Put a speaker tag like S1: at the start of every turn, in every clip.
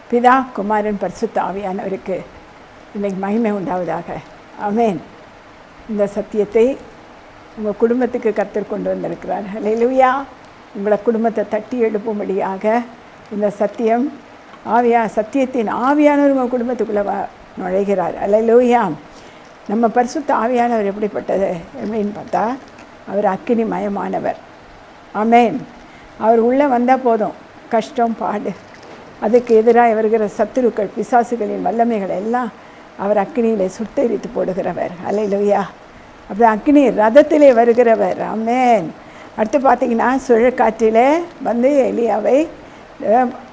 S1: பிதா, குமாரன், பரிசுத்த ஆவியானவருக்கு இன்றைக்கு மகிமை உண்டாவதாக. ஆமென். இந்த சத்தியத்தை உங்கள் குடும்பத்துக்கு கர்த்தர் கொண்டு வந்திருக்கிறார். ஹல்லேலூயா. உங்களை குடும்பத்தை தட்டி எழுப்பும்படியாக இந்த சத்தியம் சத்தியத்தின் ஆவியானவர் உங்கள் குடும்பத்துக்குள்ளே நுழைகிறார். ஹல்லேலூயா. நம்ம பரிசுத்த ஆவியானவர் எப்படிப்பட்டது எப்படின்னு பார்த்தா, அவர் அக்கினி மயமானவர். ஆமென். அவர் உள்ளே வந்தால் போதும், கஷ்டம் பாடு அதுக்கு எதிராக வருகிற சத்துருக்கள் பிசாசுகளின் வல்லமைகள் எல்லாம் அவர் அக்கினியிலே சுட்டெரித்து போடுகிறவர். ஹல்லேலூயா. அப்படி அக்கினி ரதத்திலே வருகிறவர். ஆமென். அடுத்து பார்த்திங்கன்னா, சுழற்காற்றிலே வந்து எலியாவை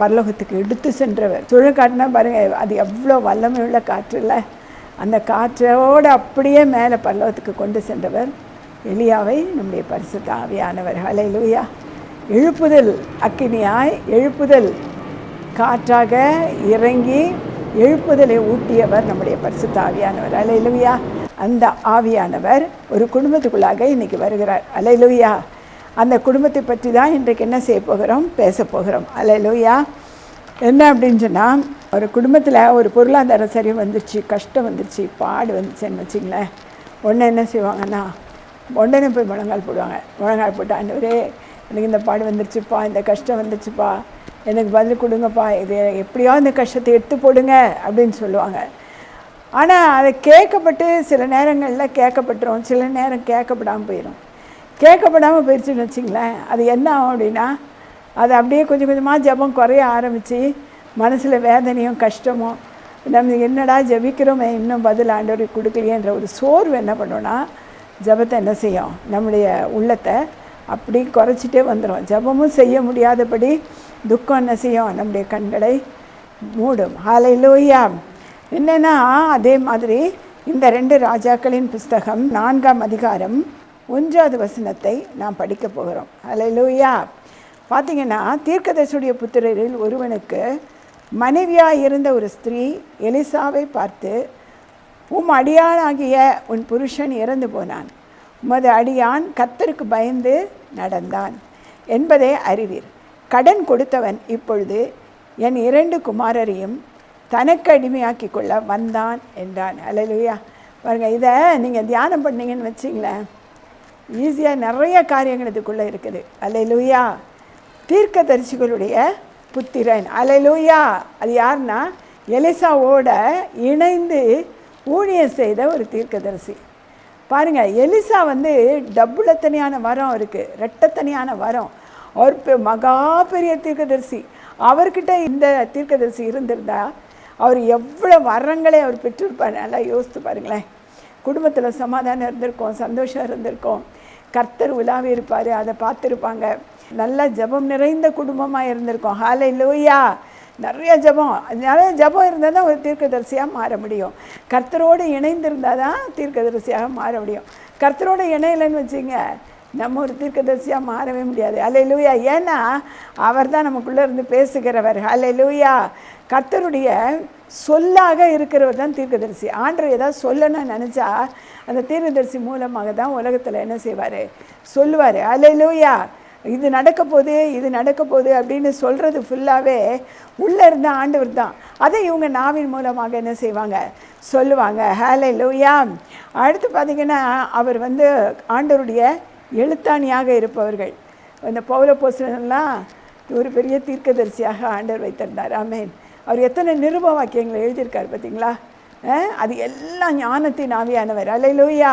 S1: பரலோகத்துக்கு எடுத்து சென்றவர். சுழற்காற்றுனா பாருங்கள், அது எவ்வளோ வல்லமை உள்ள காற்று இல்லை. அந்த காற்றோடு அப்படியே மேலே பரலோகத்துக்கு கொண்டு சென்றவர் எலியாவை நம்முடைய பரிசுத்த ஆவியானவர். ஹல்லேலூயா. எழுப்புதல் அக்கினியாய், எழுப்புதல் காற்றாக இறங்கி எழுப்புதலை ஊட்டியவர் நம்முடைய பரிசுத்த ஆவியானவர். ஹல்லேலூயா. அந்த ஆவியானவர் ஒரு குடும்பத்துக்குள்ளாக இன்றைக்கி வருகிறார். ஹல்லேலூயா. அந்த குடும்பத்தை பற்றி தான் இன்றைக்கு என்ன செய்ய போகிறோம், பேச போகிறோம். ஹல்லேலூயா. என்ன அப்படின்னு சொன்னால், ஒரு குடும்பத்தில் ஒரு பொருளாதார சரி வந்துருச்சு, கஷ்டம் வந்துருச்சு, பாடு வந்துச்சுன்னு வச்சிங்களேன், உடனே என்ன செய்வாங்கன்னா, உடனே போய் முழங்கால் போடுவாங்க. முழங்கால் போட்டு, ஆண்டவரே எனக்கு இந்த பாடு வந்துருச்சுப்பா, இந்த கஷ்டம் வந்துருச்சுப்பா, எனக்கு பதில் கொடுங்கப்பா, இது எப்படியோ இந்த கஷ்டத்தை எடுத்து போடுங்க அப்படின்னு சொல்லுவாங்க. ஆனால் அதை கேட்கப்பட்டு சில நேரங்களில் கேட்கப்பட்டுரும், சில நேரம் கேட்கப்படாமல் போயிடும். கேட்கப்படாமல் போயிடுச்சுன்னு வச்சிங்களேன், அது என்ன ஆகும் அப்படின்னா, அது அப்படியே கொஞ்சம் கொஞ்சமாக ஜெபம் குறைய ஆரம்பித்து மனசில் வேதனையும் கஷ்டமும், நம்ம என்னடா ஜெபிக்கிறோமே இன்னும் பதில் ஆண்டவருக்கு கொடுக்கலையேன்ற ஒரு சோர்வு என்ன பண்ணோன்னா, ஜெபத்தை என்ன செய்யும், நம்முடைய உள்ளத்தை அப்படி குறைச்சிட்டே வந்துடும். ஜெபமும் செய்ய முடியாதபடி துக்கம் என்ன செய்யும், நம்முடைய கண்களை மூடும். ஹல்லேலூயா. என்னென்னா, அதே மாதிரி இந்த 2 ராஜாக்களின் புஸ்தகம் 4ஆம் அதிகாரம் 1வது வசனத்தை நாம் படிக்க போகிறோம். ஹல்லேலூயா. பார்த்திங்கன்னா, தீர்க்கதரிசியுடைய புத்திரரில் ஒருவனுக்கு மனைவியாக இருந்த ஒரு ஸ்திரீ எலிசாவை பார்த்து, உம் அடியானாகிய உன் புருஷன் இறந்து போனான், உமது அடியான் கர்த்தருக்கு பயந்து நடந்தான் என்பதை அறிவீர். கடன் கொடுத்தவன் இப்பொழுது என் 2 குமாரரையும் தனக்கு அடிமையாக்கி கொள்ள வந்தான் என்றான். ஹல்லேலூயா. பாருங்கள், இதை நீங்கள் தியானம் பண்ணீங்கன்னு வச்சிங்களேன், ஈஸியாக நிறைய காரியங்கள் இதுக்குள்ளே இருக்குது. ஹல்லேலூயா. தீர்க்கதரிசிகளுடைய புத்திரன். ஹல்லேலூயா. அது யாருன்னா, எலிசாவோட இணைந்து ஊழியம் செய்த ஒரு தீர்க்கதரிசி. பாருங்கள், எலிசா வந்து டபுளத்தனியான வரம் இருக்குது, ரெட்டத்தனியான வரம். அவர் மகா பெரிய தீர்க்கதரிசி. அவர்கிட்ட இந்த தீர்க்கதரிசி இருந்திருந்தா அவர் எவ்வளோ வரங்களை அவர் பெற்றிருப்பார். நல்லா யோசித்து பாருங்களேன். குடும்பத்தில் சமாதானம் இருந்திருக்கும், சந்தோஷம் இருந்திருக்கும், கர்த்தர் உலாவி இருப்பார், அதை பார்த்துருப்பாங்க. நல்ல ஜெபம் நிறைந்த குடும்பமாக இருந்திருக்கும். ஹல்லேலூயா. நிறைய ஜெபம் இருந்தால் தான் ஒரு தீர்க்கதரிசியாக மாற முடியும். கர்த்தரோடு இணைந்திருந்தால் தான் தீர்க்கதரிசியாக மாற முடியும். கர்த்தரோடு இணையலைன்னு வச்சுங்க, நம்ம ஒரு தீர்க்கதரிசியாக மாறவே முடியாது. ஹல்லேலூயா. ஏன்னா அவர் தான் நமக்குள்ளே இருந்து பேசுகிறவர். ஹல்லேலூயா. கர்த்தருடைய சொல்லாக இருக்கிறவர் தான் தீர்க்கதரிசி. ஆண்டவர் ஏதாவது சொல்லணும்னு நினச்சா அந்த தீர்க்கதரிசி மூலமாக தான் உலகத்தில் என்ன செய்வார், சொல்லுவார். ஹல்லேலூயா. இது நடக்க போகுது அப்படின்னு சொல்கிறது ஃபுல்லாகவே உள்ளே இருந்த ஆண்டவர் தான். அதை இவங்க நாவின் மூலமாக என்ன செய்வாங்க, சொல்லுவாங்க. ஹல்லேலூயா. அடுத்து பார்த்திங்கன்னா, அவர் வந்து ஆண்டவருடைய எழுத்தாணியாக இருப்பவர்கள். இந்த பவுலப்போஸ்தலன்லாம் ஒரு பெரிய தீர்க்கதரிசியாக ஆண்டவர் வைத்திருந்தார். ஆமென். அவர் எத்தனை நிருப வாக்கியங்களை எழுதியிருக்கார் பார்த்தீங்களா. அது எல்லாம் ஞானத்தின் ஆவியானவர். ஹல்லேலூயா.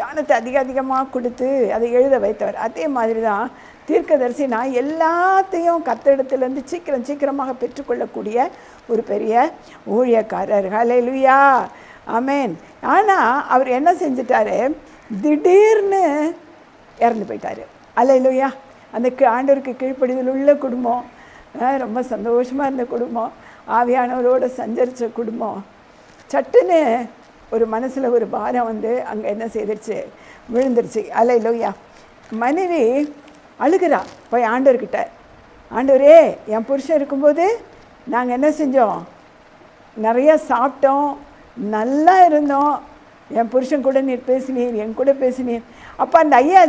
S1: ஞானத்தை அதிகமாக கொடுத்து அதை எழுத வைத்தவர். அதே மாதிரி தான் தீர்க்கதரிசினா எல்லாத்தையும் கர்த்தரிடத்திலேருந்து சீக்கிரமாக பெற்றுக்கொள்ளக்கூடிய ஒரு பெரிய ஊழியக்காரர். ஹல்லேலூயா. ஆமென். ஆனால் அவர் என்ன செஞ்சிட்டாரு, திடீர்னு இறந்து போயிட்டார். ஹல்லேலூயா. அந்த ஆண்டவருக்கு கீழ்ப்படிதல் உள்ள குடும்பம், ரொம்ப சந்தோஷமாக இருந்த குடும்பம், ஆவியானவரோடு சஞ்சரித்த குடும்பம், சட்டுன்னு ஒரு மனசில் ஒரு பாரம் வந்து அங்கே என்ன செய்திருச்சு, விழுந்துருச்சு. ஹல்லேலூயா. மனைவி அழுகிறா போய் ஆண்டவர்கிட்ட, ஆண்டவரே என் புருஷன் இருக்கும்போது நாங்கள் என்ன செஞ்சோம், நிறையா சாப்பிட்டோம், நல்லா இருந்தோம், என் புருஷன் கூட நீர் பேசினீர், என் கூட பேசினீர். அப்போ அந்த ஐயா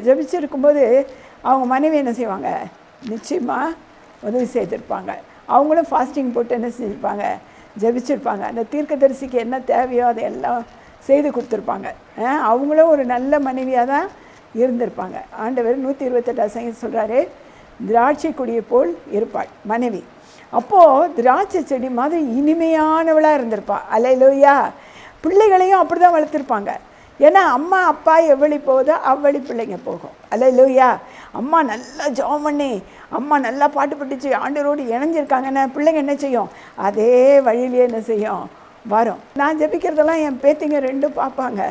S1: ஜெபிச்சிருக்கும்போது அவங்க மனைவி என்ன செய்வாங்க, நிச்சயமாக உதவி செய்திருப்பாங்க. அவங்களும் ஃபாஸ்டிங் போட்டு என்ன செஞ்சுருப்பாங்க, ஜெபிச்சிருப்பாங்க. அந்த தீர்க்கதரிசிக்கு என்ன தேவையோ அதை எல்லாம் செய்து கொடுத்துருப்பாங்க. அவங்களும் ஒரு நல்ல மனைவியாக தான் இருந்திருப்பாங்க. ஆண்டவர் 128 சங்கீதம் சொல்கிறாரு, திராட்சை கொடியை போல் இருப்பாள் மனைவி. அப்போது திராட்சை செடி மாதிரி இனிமையானவளாக இருந்திருப்பாள். அல்லேலூயா. பிள்ளைகளையும் அப்படி தான் வளர்த்துருப்பாங்க. ஏன்னா அம்மா அப்பா எவ்வளி போதோ அவ்வளி பிள்ளைங்க போகும். அல்லேலூயா. அம்மா நல்லா ஜெபம் பண்ணி, அம்மா நல்லா பாட்டு படித்து ஆண்டவரோடு இணைஞ்சிருக்காங்கன்னா பிள்ளைங்க என்ன செய்யும், அதே வழியிலே என்ன செய்யும், வரும். நான் ஜெபிக்கிறதெல்லாம் என் பேத்திங்க ரெண்டும் பார்ப்பாங்க.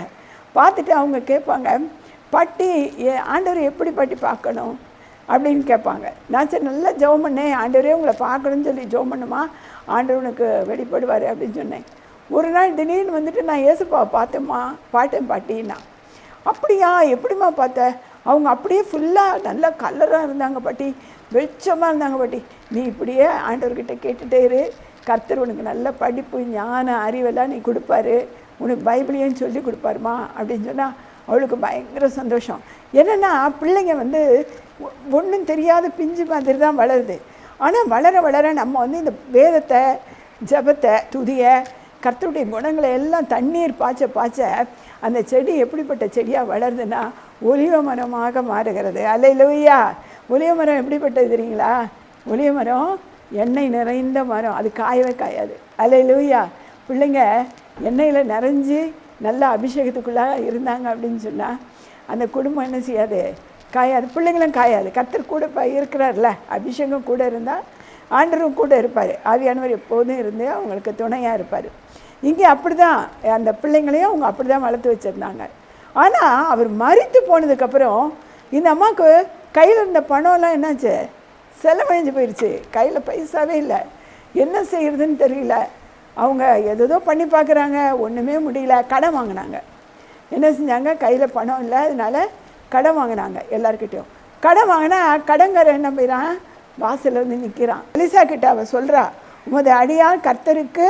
S1: பார்த்துட்டு அவங்க கேட்பாங்க, பாட்டி ஆண்டவர் எப்படி பாட்டி பார்க்கணும் அப்படின்னு கேட்பாங்க. நான் சரி நல்லா ஜெபம் பண்ணேன், ஆண்டவரே உங்களை பார்க்கணும்னு சொல்லி ஜெபம் பண்ணுமா, ஆண்டவர் உனக்கு வெளிப்படுவார் அப்படின்னு சொன்னேன். ஒரு நாள் திடீர்னு வந்துட்டு நான் ஏசுப்பாவை பார்த்தேம்மா, பாட்டேன் பாட்டின்னா. அப்படியா, எப்படிம்மா பார்த்த? அவங்க அப்படியே ஃபுல்லாக நல்லா கலராக இருந்தாங்க பாட்டி, வெளிச்சமாக இருந்தாங்க பாட்டி. நீ இப்படியே ஆண்டவர்கிட்ட கேட்டுகிட்டே இரு, கர்த்தர் உனக்கு நல்ல படிப்பு ஞான அறிவெல்லாம் நீ கொடுப்பாரு, உனக்கு பைபிளையும் சொல்லி கொடுப்பாருமா அப்படின்னு சொன்னால் அவளுக்கு பயங்கர சந்தோஷம். என்னென்னா பிள்ளைங்க வந்து ஒன்றும் தெரியாத பிஞ்சு மாதிரி தான் வளருது. ஆனால் வளர வளர நம்ம வந்து இந்த வேதத்தை, ஜபத்தை, துதியை, கர்த்தருடைய குணங்களை எல்லாம் தண்ணீர் பாய்ச்ச அந்த செடி எப்படிப்பட்ட செடியாக வளருதுன்னா ஒலிவ மரமாக மாறுகிறது. அல்லேலூயா. ஒலிவ மரம் எப்படிப்பட்டது தெரியுங்களா? ஒலிவ மரம் எண்ணெய் நிறைந்த மரம், அது காயவே காயாது. அல்லேலூயா. பிள்ளைங்க எண்ணெயில் நிறைஞ்சி நல்ல அபிஷேகத்துக்குள்ளாக இருந்தாங்க அப்படின்னு சொன்னால் அந்த குடும்பம் என்ன செய்யாது, காயாது. பிள்ளைங்களும் காயாது. கர்த்தர் கூட இருக்கிறார்ல, அபிஷேகம் கூட இருந்தால் ஆண்டவரும் கூட இருப்பார். ஆவியானவர் எப்போதும் இருந்து அவங்களுக்கு துணையாக இருப்பார். இங்கே அப்படி தான் அந்த பிள்ளைங்களையும் அவங்க அப்படி தான் வளர்த்து வச்சுருந்தாங்க. ஆனால் அவர் மரித்து போனதுக்கப்புறம் இந்த அம்மாவுக்கு கையில் இருந்த பணம்லாம் என்னாச்சு, செலவழிஞ்சு போயிடுச்சு. கையில் பைசாவே இல்லை. என்ன செய்கிறதுன்னு தெரியல. அவங்க எதோ பண்ணி பார்க்குறாங்க, ஒன்றுமே முடியல. கடன் வாங்கினாங்க. என்ன செஞ்சாங்க, கையில் பணம் இல்லை, அதனால் கடன் வாங்கினாங்க எல்லாருக்கிட்டையும். கடன் வாங்கினா கடன்காரன் என்ன போயிடான், வாசலில் வந்து நிற்கிறான். எலிசா கிட்ட அவள் சொல்கிறா, உமது அடியான் கர்த்தருக்கு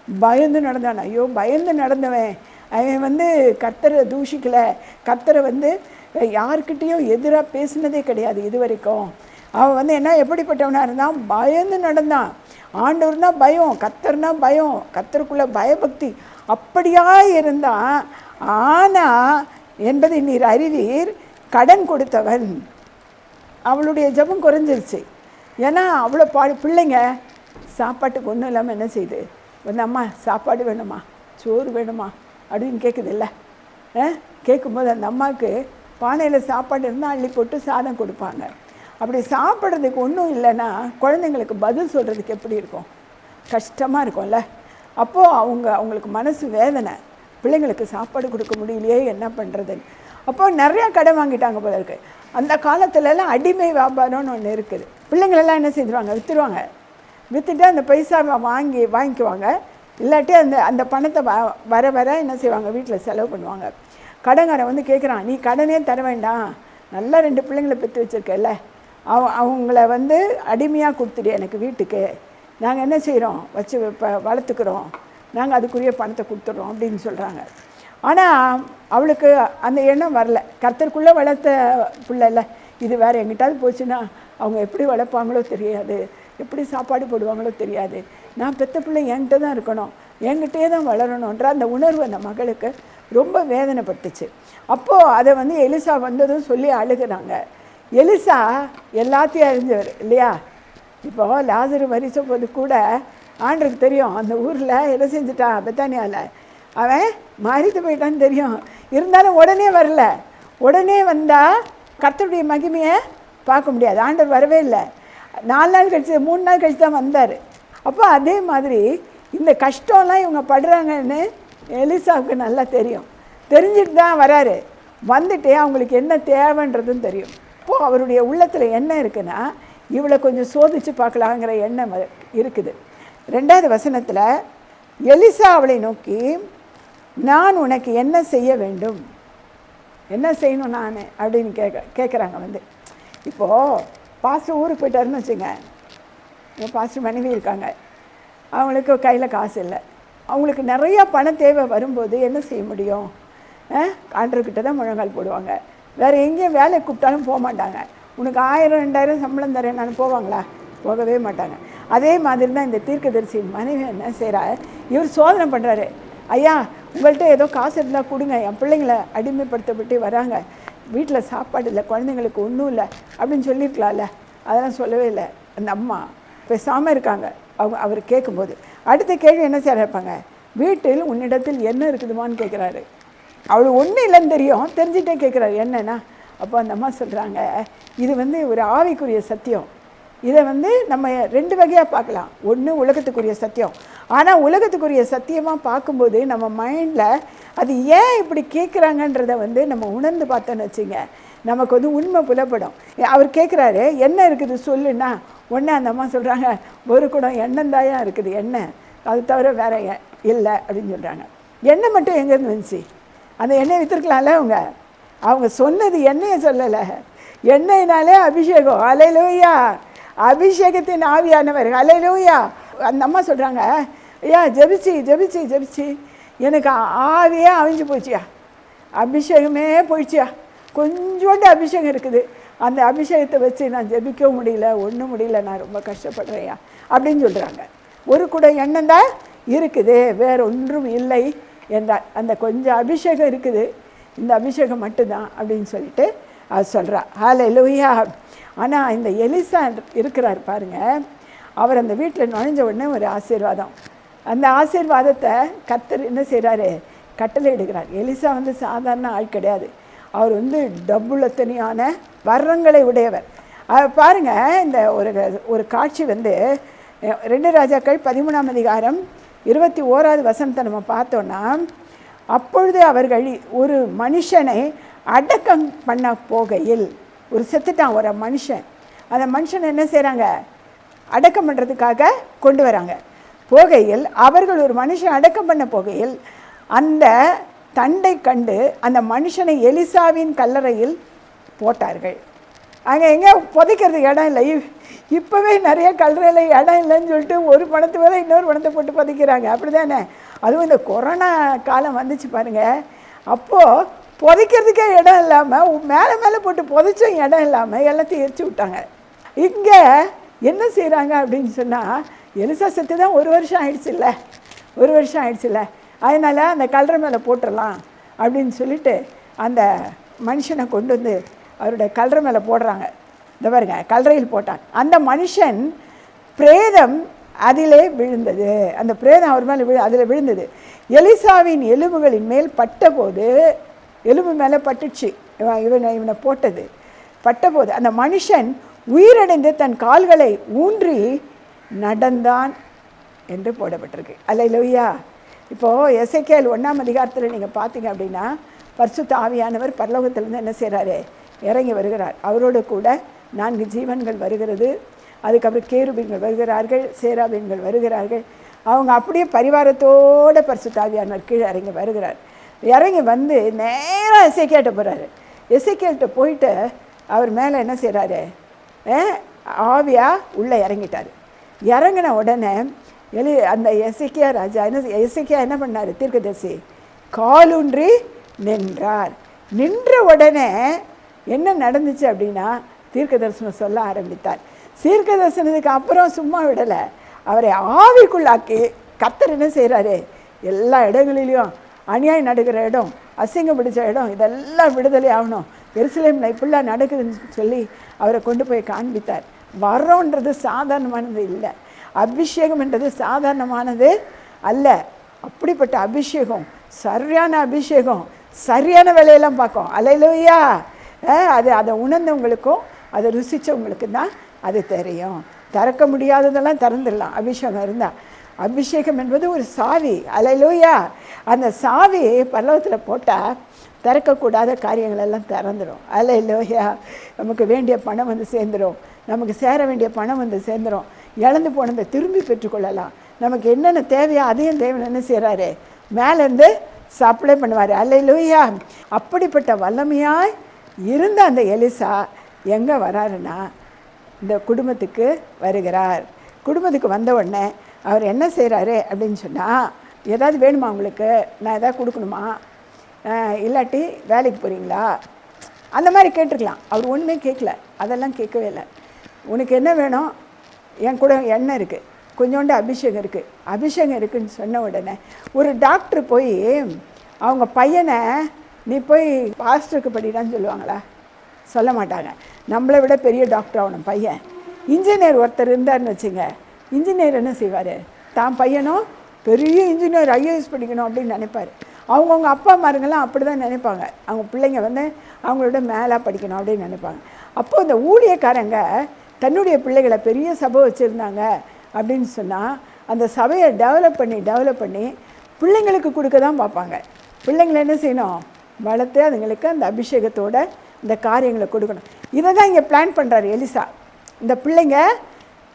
S1: பயந்து நடந்தான். ஐயோ, பயந்து நடந்தவன் அவன் வந்து கர்த்தரை தூஷிக்கலை, கர்த்தரை வந்து யார்கிட்டையும் எதிராக பேசினதே கிடையாது இது வரைக்கும். அவன் வந்து என்ன எப்படிப்பட்டவனாக இருந்தான், பயந்து நடந்தான். ஆண்டவர்னா பயம், கர்த்தர்னா பயம், கர்த்தருக்குள்ளே பயபக்தி அப்படியா இருந்தான். ஆனால் என்பதை நீர் அறிவீர், கடன் கொடுத்தவன் அவளுடைய ஜெபம் குறைஞ்சிருச்சு. ஏன்னா அவ்வளோ பிள்ளைங்க சாப்பாட்டுக்கு ஒன்றும் இல்லாமல் என்ன செய்யுது, வந்து அம்மா சாப்பாடு வேணுமா, சோறு வேணுமா அப்படின்னு கேட்குது இல்லை. கேட்கும்போது அந்த அம்மாவுக்கு பானையில் சாப்பாடு இருந்தால் அள்ளி போட்டு சாதம் கொடுப்பாங்க. அப்படி சாப்பிட்றதுக்கு ஒன்றும் இல்லைன்னா குழந்தைங்களுக்கு பதில் சொல்கிறதுக்கு எப்படி இருக்கும், கஷ்டமாக இருக்கும்ல. அப்போது அவங்களுக்கு மனசு வேதனை, பிள்ளைங்களுக்கு சாப்பாடு கொடுக்க முடியலையே என்ன பண்ணுறதுன்னு. அப்போது நிறையா கடன் வாங்கிட்டாங்க போல இருக்குது. அந்த காலத்துலலாம் அடிமை வியாபாரம்னு ஒன்று இருக்குது. பிள்ளைங்களெல்லாம் என்ன செய்வாங்க, விற்றுருவாங்க. விற்றுட்டு அந்த பைசாவை வாங்கிக்குவாங்க. இல்லாட்டி அந்த பணத்தை வர என்ன செய்வாங்க, வீட்டில் செலவு பண்ணுவாங்க. கடன்காரன் வந்து கேட்குறான், நீ கடனே தர வேண்டாம், நல்லா 2 பிள்ளைங்களை பெற்று வச்சுருக்கல, அவங்கள வந்து அடிமையாக கொடுத்துடு எனக்கு வீட்டுக்கு, நாங்கள் என்ன செய்கிறோம் வச்சு வளர்த்துக்கிறோம், நாங்கள் அதுக்குரிய பணத்தை கொடுத்துட்றோம் அப்படின்னு சொல்கிறாங்க. ஆனால் அவளுக்கு அந்த எண்ணம் வரல. கர்த்தருக்குள்ளே வளர்த்த பிள்ளைல இது வேறு எங்கிட்டாவது போச்சுன்னா அவங்க எப்படி வளர்ப்பாங்களோ தெரியாது, எப்படி சாப்பாடு போடுவாங்களோ தெரியாது, நான் பெற்ற பிள்ளை என்கிட்ட தான் இருக்கணும், என்கிட்டே தான் வளரணுன்ற அந்த உணர்வு அந்த மகளுக்கு ரொம்ப வேதனைப்பட்டுச்சு. அப்போது அதை வந்து எலிசா வந்ததும் சொல்லி அழுகுறாங்க. எலிசா எல்லாத்தையும் அறிஞ்சவர் இல்லையா. இப்போது லாசரு மரிச்ச போது கூட ஆண்டருக்கு தெரியும் அந்த ஊரில் என்ன செஞ்சுட்டான், பெத்தானியாவில் அவன் மரித்து போயிட்டான்னு தெரியும். இருந்தாலும் உடனே வரல. உடனே வந்தால் கர்த்தருடைய மகிமையை பார்க்க முடியாது. ஆண்டவர் வரவே இல்லை. 4 நாள் கழிச்சு 3 நாள் கழிச்சு தான் வந்தார். அப்போ அதே மாதிரி இந்த கஷ்டம்லாம் இவங்க படுறாங்கன்னு எலிசாவுக்கு நல்லா தெரியும். தெரிஞ்சுட்டு தான் வராரு. வந்துட்டு அவங்களுக்கு என்ன தேவைன்றதும் தெரியும். இப்போது அவருடைய உள்ளத்தில் என்ன இருக்குன்னா, இவளை கொஞ்சம் சோதித்து பார்க்கலாங்கிற எண்ணம் இருக்குது. 2வது வசனத்தில் எலிசா அவளை நோக்கி, நான் உனக்கு என்ன செய்ய வேண்டும், என்ன செய்யணும் நான் அப்படின்னு கேட்குறாங்க. வந்து இப்போது பாஸ்டர் ஊருக்கு போயிட்டாருன்னு வச்சுங்க, பாஸ்டர் மனைவி இருக்காங்க, அவங்களுக்கு கையில் காசு இல்லை, அவங்களுக்கு நிறையா பணம் தேவை வரும்போது என்ன செய்ய முடியும், ஆண்டர்கிட்ட தான் முழங்கால் போடுவாங்க. வேறு எங்கேயும் வேலைக்கு கூப்பிட்டாலும் போக மாட்டாங்க. உனக்கு 1000 2000 சம்பளம் தரேன் நான் போவாங்களா, போகவே மாட்டாங்க. அதே மாதிரி தான் இந்த தீர்க்கதரிசியின் மனைவி என்ன செய்கிறார், இவர் சோதனை பண்ணுறாரு. ஐயா, உங்கள்கிட்ட ஏதோ காசு இருந்தால் கொடுங்க, என் பிள்ளைங்களை அடிமைப்படுத்தப்பட்டு வராங்க, வீட்டில் சாப்பாடு இல்லை, குழந்தைங்களுக்கு ஒன்றும் இல்லை அப்படின்னு சொல்லியிருக்கலாம்ல. அதெல்லாம் சொல்லவே இல்லை. அந்த அம்மா பேசாமல் இருக்காங்க. அவர் கேட்கும்போது அடுத்த கேள்வி என்ன செய்யறாங்க, வீட்டில் உன்னிடத்தில் என்ன இருக்குதுமான்னு கேட்குறாரு. அவள் ஒன்றும் இல்லைன்னு தெரிஞ்சுட்டே கேட்குறாரு என்னன்னா. அப்போ அந்த அம்மா சொல்கிறாங்க, இது ஒரு ஆவிக்குரிய சத்தியம். இதை நம்ம 2 வகையாக பார்க்கலாம். ஒன்று உலகத்துக்குரிய சத்தியம். ஆனால் உலகத்துக்குரிய சத்தியமாக பார்க்கும்போது நம்ம மைண்டில் அது ஏன் இப்படி கேட்குறாங்கன்றதை நம்ம உணர்ந்து பார்த்தோன்னு வச்சுங்க, நமக்கு உண்மை புலப்படும். அவர் கேட்குறாரு, என்ன இருக்குது சொல்லுன்னா, உடனே அந்த அம்மா சொல்கிறாங்க, ஒரு குடம் எண்ணெய் தாயா இருக்குது, எண்ணெய், அது தவிர வேறு இல்லை அப்படின்னு சொல்கிறாங்க. எண்ணெய் மட்டும் எங்கேருந்து வந்துச்சு? அந்த எண்ணெய் விற்றுருக்கலாம்ல. அவங்க சொன்னது எண்ணெயை சொல்லலை, எண்ணெய்னாலே அபிஷேகம். அல்லேலூயா, அபிஷேகத்தின் ஆவியானவர். அல்லேலூயா. அந்த அம்மா சொல்கிறாங்க, ஐயா ஜெபிச்சு ஜெபிச்சு ஜெபிச்சு எனக்கு ஆவியே அவிஞ்சு போச்சியா, அபிஷேகமே போயிடுச்சியா, கொஞ்சோண்டு அபிஷேகம் இருக்குது, அந்த அபிஷேகத்தை வச்சு நான் ஜெபிக்கவும் முடியல, ஒன்றும் முடியல, நான் ரொம்ப கஷ்டப்படுறேயா அப்படின்னு சொல்கிறாங்க. ஒரு குடம் எண்ணெய் தான் இருக்குது, வேறு ஒன்றும் இல்லை என்றால், அந்த கொஞ்சம் அபிஷேகம் இருக்குது, இந்த அபிஷேகம் மட்டும்தான் அப்படின்னு சொல்லிட்டு அது சொல்கிறா. ஹல்லேலூயா. ஆனால் இந்த எலிசா இருக்கிறார் பாருங்கள், அவர் அந்த வீட்டில் நுழைஞ்ச உடனே ஒரு ஆசீர்வாதம். அந்த ஆசீர்வாதத்தை கர்த்தர் என்ன செய்கிறாரு, கட்டளை எடுக்கிறார். எலிசா சாதாரண ஆள் கிடையாது. அவர் டபுளத்தனியான வரங்களை உடையவர். பாருங்கள், இந்த ஒரு காட்சி 2 ராஜாக்கள் 13ஆம் அதிகாரம் 21வது வசனத்தை நம்ம பார்த்தோன்னா, அப்பொழுது அவர்கள் ஒரு மனுஷனை அடக்கம் பண்ண போகையில், ஒரு செத்துட்டான் ஒரு மனுஷன், அந்த மனுஷனை என்ன செய்கிறாங்க, அடக்கம் பண்ணுறதுக்காக கொண்டு வராங்க. போகையில் அவர்கள் ஒரு மனுஷன் அடக்கம் பண்ண போகையில் அந்த தண்டை கண்டு அந்த மனுஷனை எலிசாவின் கல்லறையில் போட்டார்கள். அங்கே எங்கே புதைக்கிறதுக்கு இடம் இல்லை. இப்போவே நிறைய கல்லறையில் இடம் இல்லைன்னு சொல்லிட்டு ஒரு பணத்து மேலே இன்னொரு பணத்தை போட்டு புதைக்கிறாங்க, அப்படி தானே? அதுவும் இந்த கொரோனா காலம் வந்துச்சு பாருங்கள், அப்போது புதைக்கிறதுக்கே இடம் இல்லாமல் மேலே மேலே போட்டு புதைச்சும் இடம் இல்லாமல் எல்லாத்தையும் எரிச்சு விட்டாங்க. இங்கே என்ன செய்கிறாங்க அப்படின்னு சொன்னால், எலிசா செத்து தான் 1 வருஷம் ஆயிடுச்சுல்ல, 1 வருஷம் ஆயிடுச்சுல்ல, அதனால் அந்த கல்லறை மேலே போட்டுடலாம் அப்படின்னு சொல்லிட்டு அந்த மனுஷனை கொண்டு அவருடைய கல்லறை மேலே போடுறாங்க. இந்த பாருங்க, கல்லறையில் போட்டான். அந்த மனுஷன் பிரேதம் அதிலே விழுந்தது, அந்த பிரேதம் அவர் மேலே அதில் விழுந்தது. எலிசாவின் எலும்புகளின் மேல் பட்டபோது, எலும்பு மேலே பட்டுச்சு, இவனை போட்டது பட்டபோது அந்த மனுஷன் உயிரடைந்து தன் கால்களை ஊன்றி நடந்தான் என்று போடப்பட்டிருக்கு. அல்லேலூயா. இப்போது எசேக்கியேல் 1ஆம் அதிகாரத்தில் நீங்கள் பார்த்தீங்க அப்படின்னா, பரிசுத்த ஆவியானவர் பரலோகத்திலிருந்து என்ன செய்கிறாரு, இறங்கி வருகிறார். அவரோடு கூட 4 ஜீவன்கள் வருகிறது, அதுக்கப்புறம் கேருபீன்கள் வருகிறார்கள், சேராபீன்கள் வருகிறார்கள். அவங்க அப்படியே பரிவாரத்தோடு பரிசுத்த ஆவியானவர் கீழே இறங்கி வருகிறார். இறங்கி நேராக எசேக்கியேல்கிட்ட போகிறாரு. எசேக்கியேல்கிட்ட போயிட்டு அவர் மேலே என்ன செய்கிறாரு, ஆவியா உள்ளே இறங்கிட்டார். இறங்கின உடனே அந்த எசேக்கியா ராஜா எசேக்கியா என்ன பண்ணார், தீர்க்கதரிசி காலூன்றி நின்றார். நின்ற உடனே என்ன நடந்துச்சு அப்படின்னா, தீர்க்க தரிசனம் சொல்ல ஆரம்பித்தார். தீர்க்க தரிசனத்துக்கு அப்புறம் சும்மா விடலை, அவரை ஆவிக்குள்ளாக்கி கர்த்தர் என்ன செய்கிறாரு, எல்லா இடங்களிலையும் அநியாயம் நடக்கிற இடம், அசிங்கம் பிடிச்ச இடம், இதெல்லாம் விடுதலை ஆகணும், எருசலேமில் இப்படிலாம் நடக்குதுன்னு சொல்லி அவரை கொண்டு போய் காண்பித்தார். வரோன்றது சாதாரணமானது இல்லை, அபிஷேகம்ன்றது சாதாரணமானது அல்ல. அப்படிப்பட்ட அபிஷேகம், சரியான அபிஷேகம், சரியான வேலையெல்லாம் பார்க்கும். அல்லேலூயா. அதை உணர்ந்தவங்களுக்கும் அதை ருசித்தவங்களுக்கு தான் அது தெரியும். திறக்க முடியாததெல்லாம் திறந்துடலாம் அபிஷேகம் இருந்தால். அபிஷேகம் என்பது ஒரு சாவி. அல்லேலூயா. அந்த சாவி பல்லவத்தில் போட்டால் திறக்கக்கூடாத காரியங்கள் எல்லாம் திறந்துடும். அல்லேலூயா. நமக்கு வேண்டிய பணம் சேர்ந்துடும், நமக்கு சேர வேண்டிய பணம் சேர்ந்துடும், இழந்து போனதை திரும்பி பெற்றுக்கொள்ளலாம். நமக்கு என்னென்ன தேவையோ அதையும் தேவன் என்ன செய்கிறாரு, மேலேருந்து சப்ளை பண்ணுவார். அல்லேலூயா. அப்படிப்பட்ட வல்லமையாய் இருந்த அந்த எலிசா எங்கே வராருன்னா, இந்த குடும்பத்துக்கு வருகிறார். குடும்பத்துக்கு வந்த உடனே அவர் என்ன செய்கிறாரு அப்படின்னு சொன்னால், ஏதாவது வேணுமா உங்களுக்கு, நான் எதாவது கொடுக்கணுமா, இல்லாட்டி வேலைக்கு போகிறீங்களா, அந்த மாதிரி கேட்டிருக்கலாம். அவர் ஒன்றுமே கேட்கல, அதெல்லாம் கேட்கவே இல்லை. உனக்கு என்ன வேணும், என் கூட எண்ணெய் இருக்குது, கொஞ்சோண்டு அபிஷேகம் இருக்குது, அபிஷேகம் இருக்குதுன்னு சொன்ன உடனே ஒரு டாக்டர் போய் அவங்க பையனை நீ போய் பாஸ்டருக்கு படிடான்னு சொல்லுவாங்களா? சொல்ல மாட்டாங்க. நம்மளை விட பெரிய டாக்டர் ஆகணும் பையன். இன்ஜினியர் ஒருத்தர் இருந்தார்னு வச்சுங்க, இன்ஜினியர் என்ன செய்வார்? தான் பையனும் பெரிய இன்ஜினியர் ஐஏஎஸ் படிக்கணும் அப்படின்னு நினைப்பார். அவங்கவுங்க அப்பா அம்மாருங்கெல்லாம் அப்படி தான் நினைப்பாங்க. அவங்க பிள்ளைங்க வந்து அவங்களோட மேலே படிக்கணும் அப்படின்னு நினைப்பாங்க. அப்போது இந்த ஊழியக்காரங்க தன்னுடைய பிள்ளைகளை பெரிய சபை வச்சுருந்தாங்க அப்படின்னு சொன்னால் அந்த சபையை டெவலப் பண்ணி பிள்ளைங்களுக்கு கொடுக்க தான் பார்ப்பாங்க. பிள்ளைங்களை என்ன செய்யணும்? வளர்த்து அதுங்களுக்கு அந்த அபிஷேகத்தோட இந்த காரியங்களை கொடுக்கணும். இதை தான் இங்கே பிளான் பண்ணுறாரு எலிசா. இந்த பிள்ளைங்க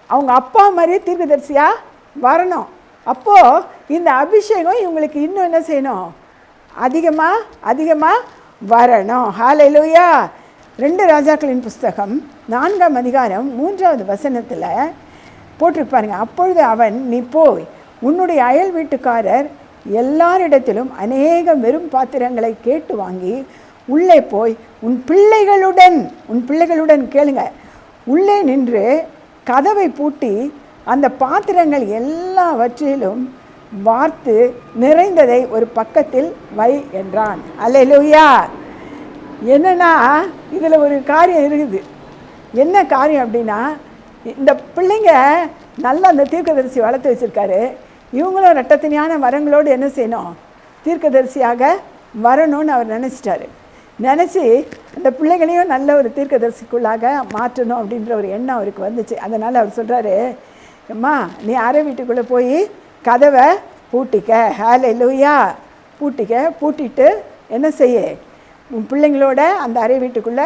S1: அவங்க அப்பா மாதிரியே தீர்க்கதரிசியாக வரணும். அப்போது இந்த அபிஷேகம் இவங்களுக்கு இன்னும் என்ன செய்யணும்? அதிகமாக வரணும். ஹல்லேலூயா. 2 ராஜாக்களின் புஸ்தகம் 4ஆம் அதிகாரம் 3வது வசனத்தில் போட்டிருப்பாருங்க. அப்பொழுது அவன், நீ போய் உன்னுடைய அயல் வீட்டுக்காரர் எல்லாரிடத்திலும் அநேக வெறும் பாத்திரங்களை கேட்டு வாங்கி உள்ளே போய் உன் பிள்ளைகளுடன் கேளுங்க, உள்ளே நின்று கதவை பூட்டி அந்த பாத்திரங்கள் எல்லாவற்றிலும் வார்த்து நிறைந்ததை ஒரு பக்கத்தில் வை என்றான். அல்லேலூயா. என்னன்னா இதில் ஒரு காரியம் இருக்குது. என்ன காரியம் அப்படின்னா, இந்த பிள்ளைங்க நல்லா அந்த தீர்க்கதரிசி வளர்த்து வச்சுருக்காரு. இவங்களும் ரெட்டத்தனியான வரங்களோடு என்ன செய்யணும்? தீர்க்கதரிசியாக வரணும்னு அவர் நினச்சிட்டாரு. நினச்சி அந்த பிள்ளைகளையும் நல்ல ஒரு தீர்க்கதரிசிக்குள்ளாக மாற்றணும் அப்படின்ற ஒரு எண்ணம் அவருக்கு வந்துச்சு. அதனால் அவர் சொல்கிறாரு, அம்மா நீ அறை வீட்டுக்குள்ளே போய் கதவை பூட்டிக்க. ஹல்லேலூயா. பூட்டிட்டு என்ன செய்ய? உன் பிள்ளைங்களோட அந்த அறை வீட்டுக்குள்ளே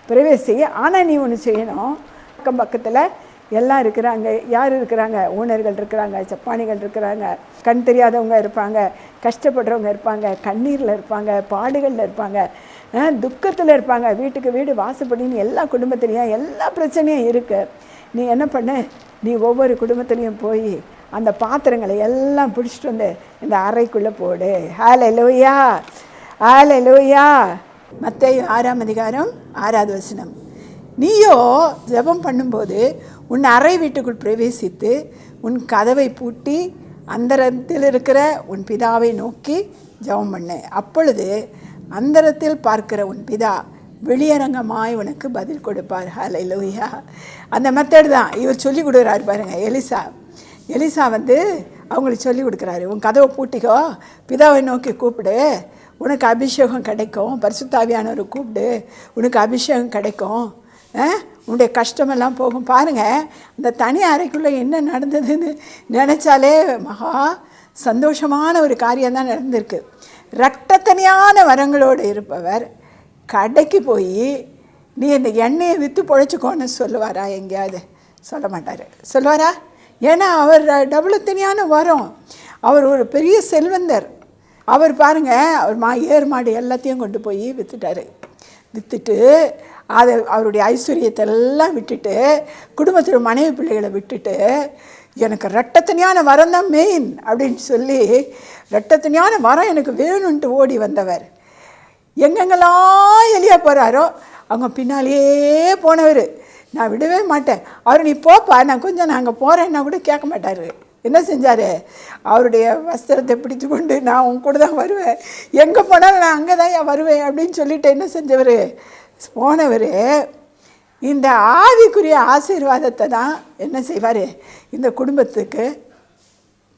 S1: பிரவேசி. ஆனால் நீ ஒன்று செய்யணும், அக்கம் பக்கத்தில் எல்லாம் இருக்கிறாங்க. யார் இருக்கிறாங்க? ஊனர்கள் இருக்கிறாங்க, சப்பானிகள் இருக்கிறாங்க, கண் தெரியாதவங்க இருப்பாங்க, கஷ்டப்படுறவங்க இருப்பாங்க, கண்ணீரில் இருப்பாங்க, பாடுகளில் இருப்பாங்க, துக்கத்தில் இருப்பாங்க. வீட்டுக்கு வீடு வாசப்படின்னு எல்லா குடும்பத்துலேயும் எல்லா பிரச்சனையும் இருக்குது. நீ என்ன பண்ணு? நீ ஒவ்வொரு குடும்பத்துலேயும் போய் அந்த பாத்திரங்களை எல்லாம் பிடிச்சிட்டு வந்து இந்த அறைக்குள்ளே போடு. ஹல்லேலூயா. மத்தேயு 6ஆம் அதிகாரம் 6வது வசனம். நீயோ ஜெபம் பண்ணும்போது உன் அறை வீட்டுக்குள் பிரவேசித்து உன் கதவை பூட்டி அந்தரத்தில் இருக்கிற உன் பிதாவை நோக்கி ஜெபம் பண்ணு. அப்பொழுது அந்தரத்தில் பார்க்கிற உன் பிதா வெளியரங்கமாய் உனக்கு பதில் கொடுப்பார். ஹல்லேலூயா. அந்த மெத்தட் தான் இவர் சொல்லி கொடுக்குறாரு பாருங்கள். எலிசா வந்து அவங்களுக்கு சொல்லி கொடுக்குறாரு. உன் கதவை பூட்டிக்கோ, பிதாவை நோக்கி கூப்பிடு, உனக்கு அபிஷேகம் கிடைக்கும். பரிசுத்த ஆவியானவரை கூப்பிடு, உனக்கு அபிஷேகம் கிடைக்கும், உன்னுடைய கஷ்டமெல்லாம் போகும். பாருங்கள், அந்த தனி அறைக்குள்ளே என்ன நடந்ததுன்னு நினச்சாலே மகா சந்தோஷமான ஒரு காரியம்தான் நடந்திருக்கு. இரட்டத்தனியான வரங்களோடு இருப்பவர் கடைக்கு போய் நீ இந்த எண்ணெயை விற்று பொழைச்சிக்கோன்னு சொல்லுவாரா? எங்கேயாவது சொல்ல மாட்டார். சொல்லுவாரா? ஏன்னா அவர் டபுளத்தனியான வரம். அவர் ஒரு பெரிய செல்வந்தர். அவர் பாருங்கள், அவர் ஏர் மாடு எல்லாத்தையும் கொண்டு போய் விற்றுட்டு அதை அவருடைய ஐஸ்வர்யத்தெல்லாம் விட்டுட்டு குடும்பத்தில் மனைவி பிள்ளைகளை விட்டுட்டு எனக்கு ரெட்டத்தனியான வரம் தான் மெயின் அப்படின்னு சொல்லி ரெட்டத்தனியான வரம் எனக்கு வேணும்ன்ட்டு ஓடி வந்தவர். எங்கெங்கெல்லாம் எலியா போகிறாரோ அவங்க பின்னாலேயே போனவர். நான் விடவே மாட்டேன். அவர் நீ போப்பா, நான் அங்கே போகிறேன்னா கூட கேட்க மாட்டார். என்ன செஞ்சார்? அவருடைய வஸ்திரத்தை பிடித்து கொண்டு நான் உன் கூட தான் வருவேன், எங்கே போனாலும் நான் அங்கே தான் வருவேன் அப்படின்னு சொல்லிட்டு என்ன செஞ்சவர்? போனவர் இந்த ஆவிக்குரிய ஆசீர்வாதத்தை தான் என்ன செய்வார்? இந்த குடும்பத்துக்கு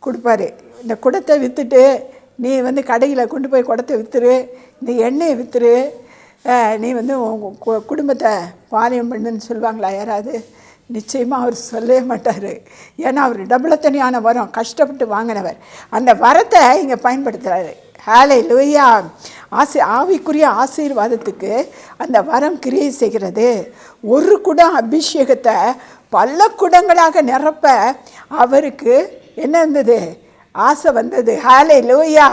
S1: கொடுப்பார். இந்த குடத்தை விற்றுட்டு நீ வந்து கடையில் கொண்டு போய் குடத்தை விற்றுரு, இந்த எண்ணெயை விற்றுரு, நீ வந்து உங்கள் குடும்பத்தை பாலியம் பண்ணுன்னு சொல்லுவாங்களா யாராவது? நிச்சயமாக அவர் சொல்லவே மாட்டார். ஏன்னா அவர் டபுளத்தனியான வரம் கஷ்டப்பட்டு வாங்கினவர். அந்த வரத்தை இங்கே பயன்படுத்துகிறாரு. ஹல்லேலூயா. ஆவிக்குரிய ஆசீர்வாதத்துக்கு அந்த வரம் கிரியை செய்கிறது. ஒரு குடம் அபிஷேகத்தை பல குடங்களாக நிரப்ப அவருக்கு என்ன இருந்தது? ஆசை வந்தது. ஹல்லேலூயா.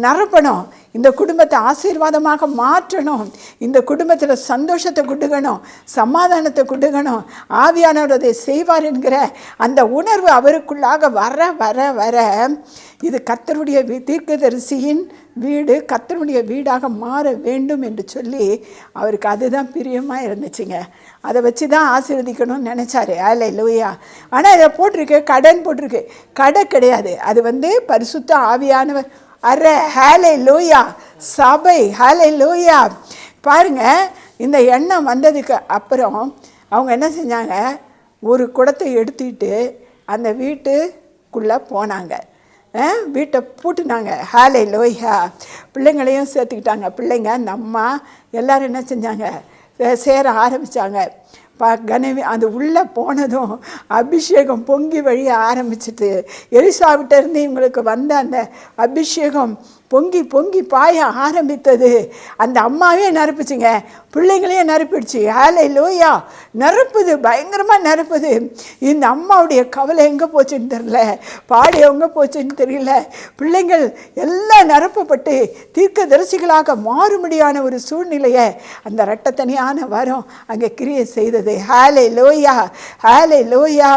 S1: நிரப்பணும். இந்த குடும்பத்தை ஆசீர்வாதமாக மாற்றணும், இந்த குடும்பத்தில் சந்தோஷத்தை கொடுக்கணும், சமாதானத்தை கொடுக்கணும், ஆவியானவர் அதை செய்வார் என்கிற அந்த உணர்வு அவருக்குள்ளாக வர வர வர இது கர்த்தருடைய தீர்க்கதரிசியின் வீடு கர்த்தருடைய வீடாக மாற வேண்டும் என்று சொல்லி அவருக்கு அதுதான் பிரியமாக இருந்துச்சுங்க. அதை வச்சு தான் ஆசீர்வதிக்கணும்னு நினச்சாரு. அல்லேலூயா. ஆனால் இதை போட்டிருக்கு, கடன் போட்டிருக்கு. கடை கிடையாது, அது பரிசுத்த ஆவியானவர். ஹல்லேலூயா. சபை. ஹல்லேலூயா. பாருங்கள், இந்த எண்ணம் வந்ததுக்கு அப்புறம் அவங்க என்ன செஞ்சாங்க, ஒரு குடத்தை எடுத்துக்கிட்டு அந்த வீட்டுக்குள்ளே போனாங்க. வீட்டை பூட்டினாங்க. ஹல்லேலூயா. பிள்ளைங்களையும் சேர்த்துக்கிட்டாங்க. பிள்ளைங்க, அந்த அம்மா எல்லோரும் என்ன செஞ்சாங்க, சேர ஆரம்பித்தாங்க. அது உள்ளே போனதும் அபிஷேகம் பொங்கி வழிய ஆரம்பிச்சிட்டு, எலிசாவிட்டேருந்து இவங்களுக்கு வந்த அந்த அபிஷேகம் பொங்கி பொங்கி பாய ஆரம்பித்தது. அந்த அம்மாவே நிரப்புச்சுங்க, பிள்ளைங்களையும் நிரப்பிடுச்சு. ஹல்லேலூயா. நிரப்புது, பயங்கரமாக நிரப்புது. இந்த அம்மாவுடைய கவலை எங்கே போச்சுன்னு தெரியல, பாடி எங்கே போச்சுன்னு தெரியல. பிள்ளைங்கள் எல்லாம் நிரப்பப்பட்டு தீர்க்கதரிசிகளாக மாறும்படியான ஒரு சூழ்நிலையை அந்த இரட்டத்தனியான வரம் அங்கே கிரியை செய்தது. ஹல்லேலூயா. ஹல்லேலூயா.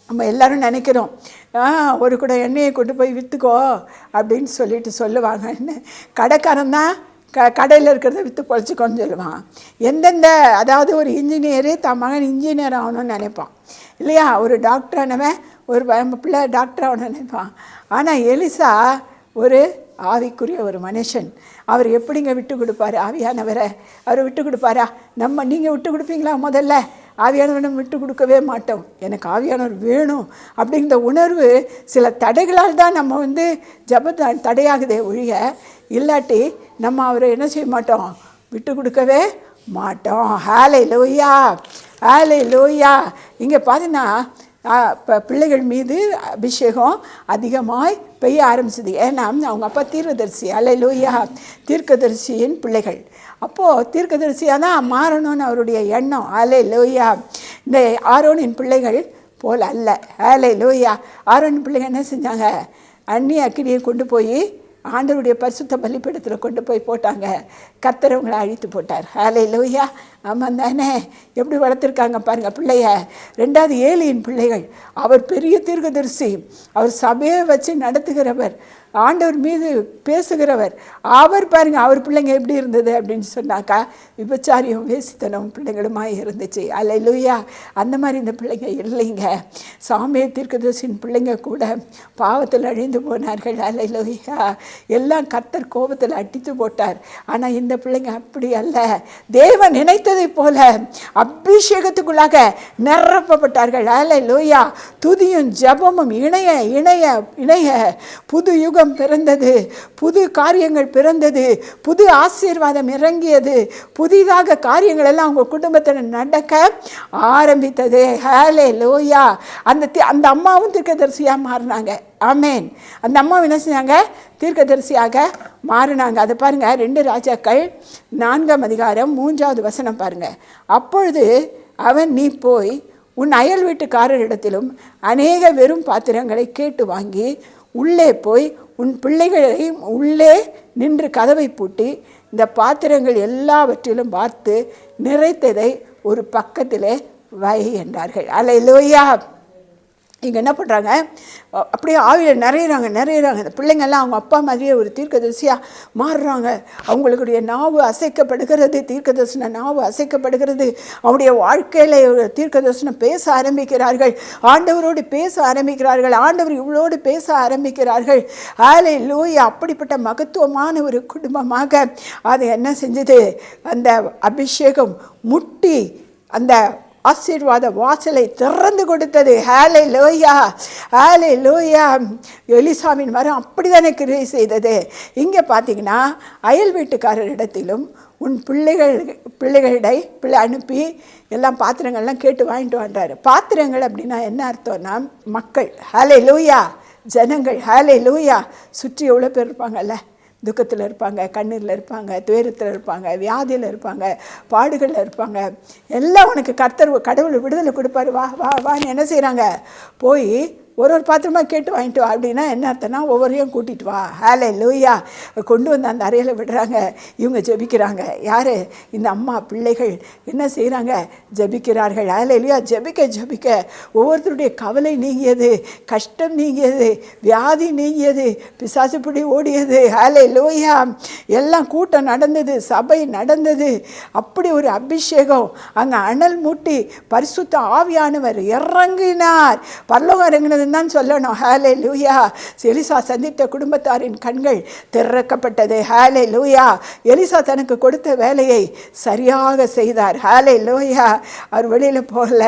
S1: நம்ம எல்லோரும் நினைக்கிறோம், ஒரு கூட எண்ணெயை கொண்டு போய் விற்றுக்கோ அப்படின்னு சொல்லுவாங்கன்னு. கடைக்காரன் தான் கடையில் இருக்கிறத விற்று பொழைச்சிக்கோன்னு சொல்லுவான். எந்தெந்த, அதாவது ஒரு இன்ஜினியரு தன் மகன் இன்ஜினியர் ஆகணும்னு நினைப்பான் இல்லையா, ஒரு டாக்டர் ஆனவன் ஒரு பிள்ளை டாக்டர் ஆகணும்னு நினைப்பான். ஆனால் எலிசா ஒரு ஆவிக்குரிய ஒரு மனுஷன். அவர் எப்படிங்க விட்டு கொடுப்பார் ஆவியானவரை? அவர் விட்டு கொடுப்பாரா? நீங்கள் விட்டு கொடுப்பீங்களா? முதல்ல ஆவியானவரை விட்டு கொடுக்கவே மாட்டோம். எனக்கு ஆவியானவர் வேணும் அப்படிங்கிற உணர்வு சில தடைகளால் தான் நம்ம ஜபத்தை தடையாகுதே ஒழிய, இல்லாட்டி நம்ம அவரை என்ன செய்ய மாட்டோம், விட்டு கொடுக்கவே மாட்டோம். ஹல்லேலூயா. ஹல்லேலூயா. இங்கே பார்த்தீங்கன்னா பிள்ளைகள் மீது அபிஷேகம் அதிகமாய் பெய்ய ஆரம்பிச்சது. ஏன்னா அவங்க அப்பா தீர்க்கதரிசி. ஹல்லேலூயா. தீர்க்கதரிசியின் பிள்ளைகள். அப்போது தீர்க்கதரிசியாக தான் மாறணும்னு அவருடைய எண்ணம். ஹல்லேலூயா. இந்த ஆரோனின் பிள்ளைகள் போல் அல்ல. ஹல்லேலூயா. ஆரோனின் பிள்ளைகள் என்ன செஞ்சாங்க, அந்நிய அக்கினியை கொண்டு போய் ஆண்டவருடைய பரிசுத்த பலிபீடத்தில் கொண்டு போய் போட்டாங்க. கர்த்தர் அவங்களை அழித்து போட்டார். ஹல்லேலூயா. ஆமாம் தானே? எப்படி வளர்த்துருக்காங்க பாருங்கள் பிள்ளைய. ரெண்டாவது ஏலியின் பிள்ளைகள். அவர் பெரிய தீர்க்கதரிசி, அவர் சபையை வச்சு நடத்துகிறவர், ஆண்டவர் மீது பேசுகிறவர். அவர் பாருங்கள், அவர் பிள்ளைங்க எப்படி இருந்தது அப்படின்னு சொன்னாக்கா, விபச்சாரியும் வேசித்தனம் பிள்ளைங்களுமாய் இருந்துச்சு. அல்லேலூயா. அந்த மாதிரி இந்த பிள்ளைங்க இல்லைங்க. சாமுவேல் தீர்க்கதரிசியின் பிள்ளைங்க கூட பாவத்தில் அழிந்து போனார்கள். அல்லேலூயா. எல்லாம் கர்த்தர் கோபத்தில் அடித்து போட்டார். ஆனால் இந்த பிள்ளைங்க அப்படி அல்ல. தேவன் நினைத்ததை போல அபிஷேகத்துக்குள்ளாக நிரப்பப்பட்டார்கள். அல்லேலூயா. துதியும் ஜபமும் இணைய இணைய இணைய புது யுகம் பிறந்தது, புது காரியங்கள் பிறந்தது, புது ஆசீர்வாதம் இறங்கியது, புதிதாக காரியங்கள் எல்லாம் அவங்க குடும்பத்தில் நடக்க ஆரம்பித்தது. ஹல்லேலூயா. அந்த அம்மாவும் தீர்க்கதரிசியாக மாறினாங்க. ஆமேன். அந்த அம்மா என்ன செஞ்சாங்க, தீர்க்கதரிசியாக மாறினாங்க. அதை பாருங்கள், 2 ராஜாக்கள் 4ஆம் அதிகாரம் 3வது வசனம் பாருங்கள். அப்பொழுது அவன், நீ போய் உன் அயல் வீட்டுக்காரரிடத்திலும் அநேக வெறும் பாத்திரங்களை கேட்டு வாங்கி உள்ளே போய் உன் பிள்ளைகளை உள்ளே நின்று கதவை பூட்டி இந்த பாத்திரங்கள் எல்லாவற்றிலும் பார்த்து நிறைத்ததை ஒரு பக்கத்திலே வை என்றார்கள். அல்லேலூயா. இங்கே என்ன பண்ணுறாங்க, அப்படியே ஆவியில் நிறையிறாங்க. இந்த பிள்ளைங்கள்லாம் அவங்க அப்பா மாதிரியே ஒரு தீர்க்கதரிசியாக மாறுறாங்க. அவங்களுடைய நாவு அசைக்கப்படுகிறது, தீர்க்கதரிசன நாவு அசைக்கப்படுகிறது. அவருடைய வாழ்க்கையில் தீர்க்கதரிசனம் பேச ஆரம்பிக்கிறார்கள், ஆண்டவரோடு பேச ஆரம்பிக்கிறார்கள், ஆண்டவர் இவளோடு பேச ஆரம்பிக்கிறார்கள். ஹல்லேலூயா. அப்படிப்பட்ட மகத்துவமான ஒரு குடும்பமாக அது என்ன செஞ்சது, அந்த அபிஷேகம் முட்டி அந்த ஆசீர்வாத வாசலை திறந்து கொடுத்தது. ஹல்லேலூயா. ஹல்லேலூயா. எலிசாவின் மரம் அப்படி தானே கிரியை செய்தது. இங்கே பார்த்தீங்கன்னா, அயல் வீட்டுக்காரரிடத்திலும் உன் பிள்ளைகளை அனுப்பி எல்லாம் பாத்திரங்கள்லாம் கேட்டு வாங்கிட்டு வந்தார். பாத்திரங்கள் அப்படின்னா என்ன அர்த்தம்னா, மக்கள். ஹல்லேலூயா. ஜனங்கள். ஹல்லேலூயா. சுற்றி எவ்வளோ பேர் இருப்பாங்கல்ல, துக்கத்தில் இருப்பாங்க, கண்ணீரில் இருப்பாங்க, துயரத்தில் இருப்பாங்க, வியாதியில் இருப்பாங்க, பாடுகளில் இருப்பாங்க. எல்லாம் உனக்கு கடவுள் விடுதலை கொடுப்பாரு, வா வா வான்னு என்ன செய்கிறாங்க, போய் ஒரு பாத்திரமாக கேட்டு வாங்கிட்டு வா அப்படின்னா என்ன அர்த்தம்னா ஒவ்வொரையும் கூட்டிகிட்டு வா. ஹல்லேலூயா. கொண்டு வந்து அந்த அறையில் விடுறாங்க. இவங்க ஜெபிக்கிறாங்க. யார்? இந்த அம்மா பிள்ளைகள் என்ன செய்கிறாங்க? ஜெபிக்கிறார்கள். ஹல்லேலூயா. ஜெபிக்க ஒவ்வொருத்தருடைய கவலை நீங்கியது, கஷ்டம் நீங்கியது, வியாதி நீங்கியது, பிசாசு பிடி ஓடியது. ஹல்லேலூயா. எல்லாம் கூட்டம் நடந்தது, சபை நடந்தது. அப்படி ஒரு அபிஷேகம் அங்கே அனல் மூட்டி பரிசுத்த ஆவியானவர் இறங்கினார். பரலோகம் இறங்கினதுன்னு தான் சொல்லணும். ஹல்லேலூயா. எலிசா சந்தித்த குடும்பத்தாரின் கண்கள் திறக்கப்பட்டது. ஹல்லேலூயா. எலிசா தனக்கு கொடுத்த வேலையை சரியாக செய்தார். ஹல்லேலூயா. அவர் வெளியில் போகல,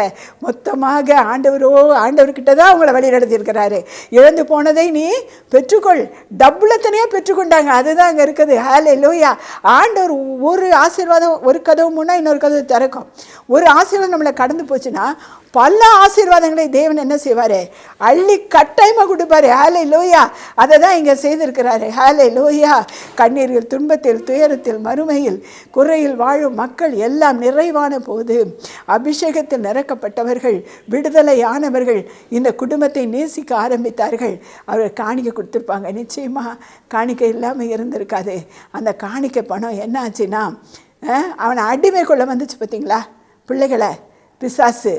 S1: மொத்தமாக ஆண்டவர்கிட்ட தான் அவங்கள வழி நடத்தியிருக்கிறாரு. இழந்து போனதை நீ பெற்றுக்கொள். டபுளத்தனையாக பெற்றுக்கொண்டாங்க. அதுதான் அங்கே இருக்குது. ஹல்லேலூயா. ஆண்டவர் ஒரு ஆசீர்வாதம், ஒரு கதவு முன்னா இன்னொரு கதவு திறக்கும். ஒரு ஆசீர்வாதம் நம்மளை கடந்து போச்சுன்னா பல ஆசீர்வாதங்களை தேவன் என்ன செய்வார்? அள்ளி கட்டாயமாக கொடுப்பாரு. ஹல்லேலூயா. அதை தான் இங்கே செய்திருக்கிறாரு. ஹல்லேலூயா. கண்ணீரில், துன்பத்தில், துயரத்தில், மறுமையில், குறையில் வாழும் மக்கள் எல்லாம் நிறைவான போது அபிஷேகத்தில் நிரப்பப்பட்டவர்கள், விடுதலையானவர்கள் இந்த குடும்பத்தை நேசிக்க ஆரம்பித்தார்கள். அவர் காணிக்கை கொடுத்துருப்பாங்க. நிச்சயமாக காணிக்கை இல்லாமல் இருந்திருக்காது. அந்த காணிக்கை பணம் என்ன ஆச்சுன்னா அவனை அடிமை கொள்ள வந்துச்சு. பார்த்தீங்களா பிள்ளைகளை? பிசாசு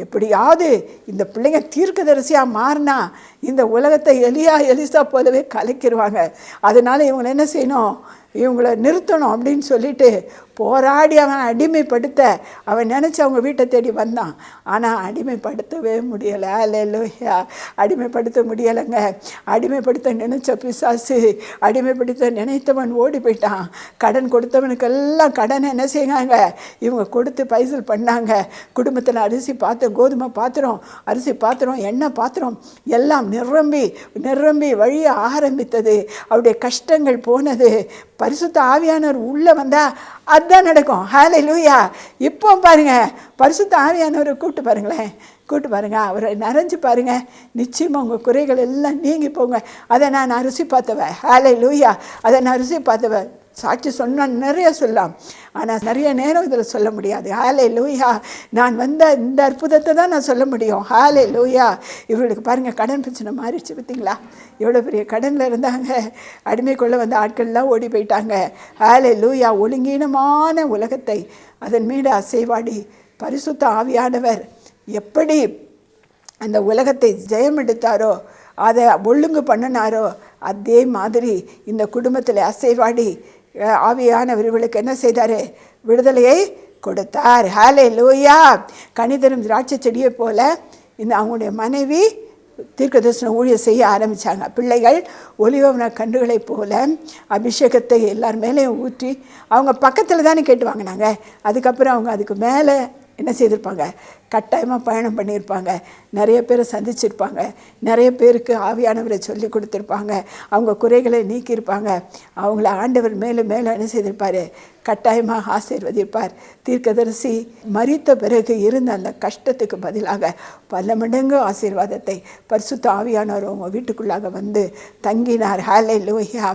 S1: எப்படியாவது இந்த பிள்ளைங்க தீர்க்கதரிசியாக மாறினா இந்த உலகத்தை எலிசா போலவே கலைக்கிடுவாங்க. அதனால் இவங்களை என்ன செய்யணும்? இவங்களை நிறுத்தணும் அப்படின்னு சொல்லிட்டு போராடி அவன் அடிமைப்படுத்த அவன் நினச்சி அவங்க வீட்டை தேடி வந்தான். ஆனால் அடிமைப்படுத்தவே முடியலை. ஹல்லேலூயா. அடிமைப்படுத்த முடியலைங்க. அடிமைப்படுத்த நினைச்ச பிசாசு, அடிமைப்படுத்த நினைத்தவன் ஓடி போயிட்டான். கடன் கொடுத்தவனுக்கெல்லாம் கடனை என்ன செய்யாங்க? இவங்க கொடுத்து பைசல் பண்ணாங்க. குடும்பத்தில் அரிசி பாத்திரம், கோதுமை பாத்திரம், அரிசி பாத்திரம், எண்ணெய் பாத்திரம் எல்லாம் நிரம்பி வழிய ஆரம்பித்தது. அவருடைய கஷ்டங்கள் போனது. பரிசுத்த ஆவியானவர் உள்ளே வந்தால் அதுதான் நடக்கும். ஹல்லேலூயா. இப்போ பாருங்கள், பரிசுத்த ஆவியானவரை கூப்பிட்டு பாருங்கள், அவரை நிறைஞ்சு பாருங்கள். நிச்சயமாக உங்கள் குறைகள் எல்லாம் நீங்கி போங்க. அதை நான் ருசி பார்த்தவன். ஹல்லேலூயா. அதை நான் ருசி பார்த்தவன். சாட்சி சொன்னால் நிறைய சொல்லலாம், ஆனால் நிறைய நேரம் இதில் சொல்ல முடியாது. ஹல்லேலூயா. நான் வந்த இந்த அற்புதத்தை தான் நான் சொல்ல முடியும். ஹல்லேலூயா. இவர்களுக்கு பாருங்கள், கடன் பிரச்சனை மாறிடுச்சு. பார்த்தீங்களா? எவ்வளோ பெரிய கடனில் இருந்தாங்க. அடிமைக்குள்ளே வந்த ஆட்கள்லாம் ஓடி போயிட்டாங்க. ஹல்லேலூயா. ஒழுங்கீனமான உலகத்தை அதன் மீது அசைவாடி பரிசுத்த ஆவியானவர் எப்படி அந்த உலகத்தை ஜெயம் எடுத்தாரோ, அதை ஒழுங்கு பண்ணினாரோ, அதே மாதிரி இந்த குடும்பத்தில் அசைவாடி ஆவியானவர்களுக்கு என்ன செய்தார்? விடுதலையை கொடுத்தார். ஹல்லேலூயா. கனிதரும் திராட்சை செடியை போல இந்த அவங்களுடைய மனைவி தீர்க்கதரிசன ஊழியம் செய்ய ஆரம்பித்தாங்க. பிள்ளைகள் ஒலிவன கன்றுகளைப் போல அபிஷேகத்தை எல்லார் மேலேயும் ஊற்றி அவங்க பக்கத்தில் தானே கேட்டு வாங்கினாங்க. அதுக்கப்புறம் அவங்க அதுக்கு மேலே என்ன செய்திருப்பாங்க? கட்டாயமாக பயணம் பண்ணியிருப்பாங்க. நிறைய பேரை சந்திச்சிருப்பாங்க. நிறைய பேருக்கு ஆவியானவரை சொல்லி கொடுத்துருப்பாங்க. அவங்க குறைகளை நீக்கியிருப்பாங்க. அவங்கள ஆண்டவர் மேலும் மேலும் என்ன செய்திருப்பார்? கட்டாயமாக ஆசீர்வதிப்பார். தீர்க்கதரிசி மரித்த பிறகு இருந்த அந்த கஷ்டத்துக்கு பதிலாக பல மடங்கு ஆசீர்வாதத்தை பரிசுத்த ஆவியானவர் அவங்க வீட்டுக்குள்ளாக வந்து தங்கினார். ஹல்லேலூயா.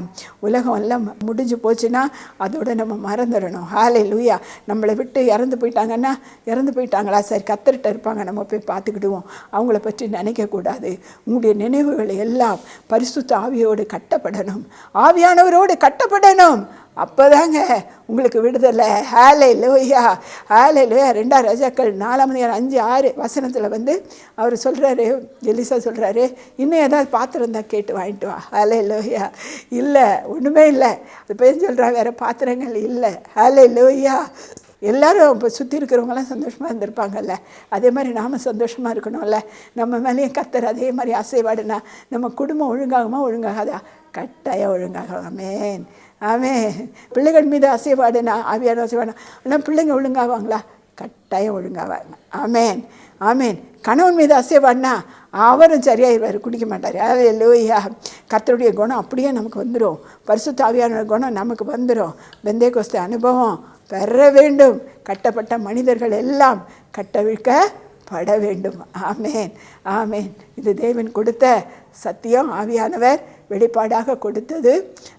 S1: உலகம் எல்லாம் முடிஞ்சு போச்சுன்னா அதோடு நம்ம மறந்துடணும். ஹல்லேலூயா. நம்மளை விட்டு இறந்து போயிட்டாங்களா? சரி, கத்தர்கிட்ட இருப்பாங்க, நம்ம போய் பார்த்துக்கிடுவோம். அவங்கள பற்றி நினைக்கக்கூடாது. உங்களுடைய நினைவுகள் எல்லாம் பரிசுத்த ஆவியோடு கட்டப்படணும், ஆவியானவரோடு கட்டப்படணும். அப்போதாங்க உங்களுக்கு விடுதலை. ஹல்லேலூயா. ஹல்லேலூயா. 2 ராஜாக்கள் 4:5-6 வந்து அவர் சொல்கிறாரு, எலிசா சொல்கிறாரு, இன்னும் ஏதாவது பாத்திரம் இருந்தால் கேட்டு வாங்கிட்டு வா. ஹல்லேலூயா. இல்லை, ஒன்றுமே இல்லை. அது போய் சொல்கிறாங்க, வேறு பாத்திரங்கள் இல்லை. ஹல்லேலூயா. எல்லோரும் இப்போ சுற்றி இருக்கிறவங்களாம் சந்தோஷமாக இருந்திருப்பாங்கல்ல, அதே மாதிரி நாம் சந்தோஷமாக இருக்கணும்ல. நம்ம மேலேயும் கர்த்தர் அதே மாதிரி அசைவாடுனா நம்ம குடும்பம் ஒழுங்காகாதா? கட்டாயம் ஒழுங்காகும். ஆமென். பிள்ளைகள் மீது அசைவாடுனா, ஆவியான அசைவாடுனா, ஆனால் பிள்ளைங்க ஒழுங்காவாங்களா? கட்டாயம் ஒழுங்காவாங்க. ஆமென். கணவன் மீது அசைவாடுனா அவரும் சரியாயிருவார், குடிக்க மாட்டார். ஹல்லேலூயா. கர்த்தருடைய குணம் அப்படியே நமக்கு வந்துடும். பரிசுத்த ஆவியான குணம் நமக்கு வந்துடும். பெந்தேகோஸ்தே அனுபவம் பெற வேண்டும். கட்டப்பட்ட மனிதர்கள் எல்லாம் கட்டவிழ்க்கப்பட வேண்டும். ஆமென். இது தேவன் கொடுத்த சத்தியம். ஆவியானவர் வெளிப்பாடாக கொடுத்தது.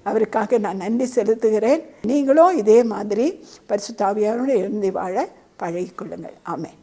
S1: அவருக்காக நான் நன்றி செலுத்துகிறேன். நீங்களும் இதே மாதிரி பரிசுத்த ஆவியானவரோடு இருந்து வாழ பழகிக்கொள்ளுங்கள். ஆமென்.